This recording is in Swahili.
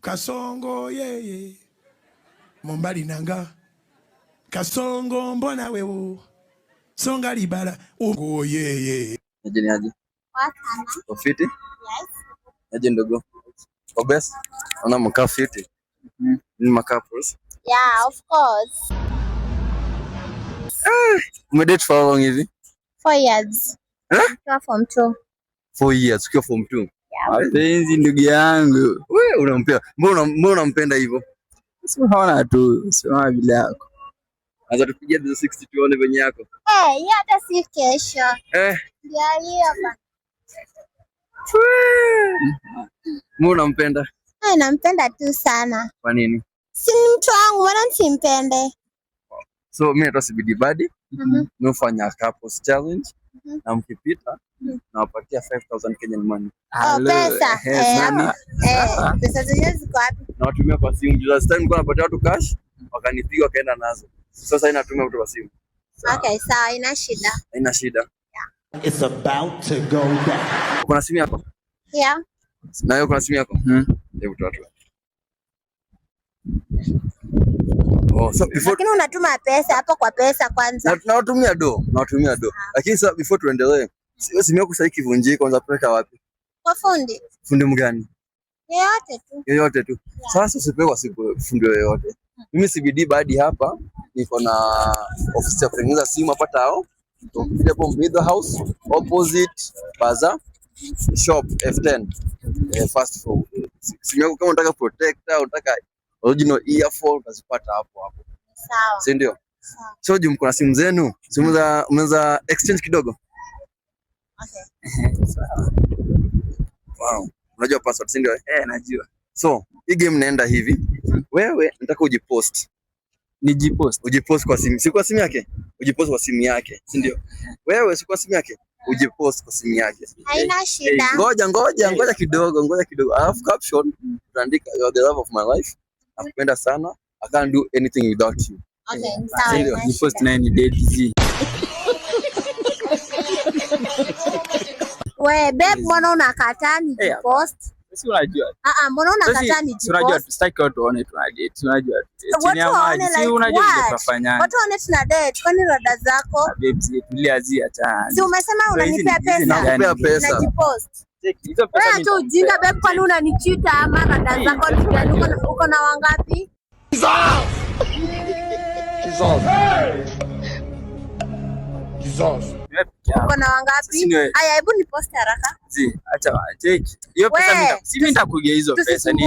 Kasongo yeye Mombali nanga Kasongo mbona wewe Songa libala Ugo yeye Ajeni aje Ofiti? Yes. Aje ndogo Obes? Ona mkaa fiti? Ni mkaa pros? Yeah, of course. Umedate for how long hivi? 4 years. Ukiwa form 2. 4 years, ukiwa form 2? Yeah. Mapenzi ndugu yangu. Wewe unampenda. Mbona unampenda hivyo? Unaona tu, sio vile yako. Anza tupigie the 60 tuone venye yako. Hiyo hata si kesho. Ndio hiyo hapa. Mbona unampenda? Nampenda tu sana. Kwa nini? Si mtu wangu, mbona nisimpende? So mimi naitwa CBD Buddy. Nafanya couples challenge. Na mkipita nawapatia 5000 Kenyan money. Pesa. Pesa zenyewe ziko wapi? Nawatumia kwa simu. Last time nilikuwa napatia watu cash, wakanipiga wakaenda nazo. Sasa inatumia mtu kwa simu. Okay, sawa, haina shida. Haina shida. Yeah. It's about to go down. Kuna simu yako? Yeah. Na wewe kuna simu yako? Hebu toa. Oh, so before lakini unatuma pesa hapo kwa pesa kwanza. Nawatumia do. Lakini sasa before tuendelee, simu yako sasa ikivunjika kwanza peleka wapi? Kwa fundi. Fundi mgani? Yoyote tu. Yeah. Sasa usipewa fundi yoyote. Mimi CBD Buddy hapa niko na ofisi ya kutengeneza simu hapa Tao. Hapo Mbidha House opposite Bazaar shop F10. First floor. Simu yako kama unataka protector, unataka original earphone utazipata hapo. Sawa. Si ndio? Sawa. So jum kuna simu zenu? Simu za unaweza exchange kidogo? Okay. Sawa. Wow. Unajua password si ndio? Najua. So, hii game naenda hivi. Wewe nataka ujipost. Ujipost kwa simu. Si kwa simu yake? Ujipost kwa simu yake, si ndio? Wewe si kwa simu yake? Ujipost kwa simu yake. Haina shida. Ngoja kidogo. Alafu caption utaandika you are the love of my life. Nakupenda sana. I can't do anything without you. Okay, sawa. Ni post na ni date. Wewe babe, mbona unakataa ni post? Si unajua. Mbona unakataa ni post? Unajua tutaki watu waone tuna date. Unajua. Chini ya maji si unajua tutafanyana. Watu waone tuna date, kwani rada zako? Babes, tuliazia cha. Si umesema unanipea pesa? Nakupea pesa. Unajipost. Hizo pesa wewe tu ujinga babe, kwani unanichita ama rada zako uko na wangapi? Jesus. Uko na wangapi? Haya, hebu ni post haraka. Acha check. Hiyo pesa mimi nitakugia hizo pesa ni.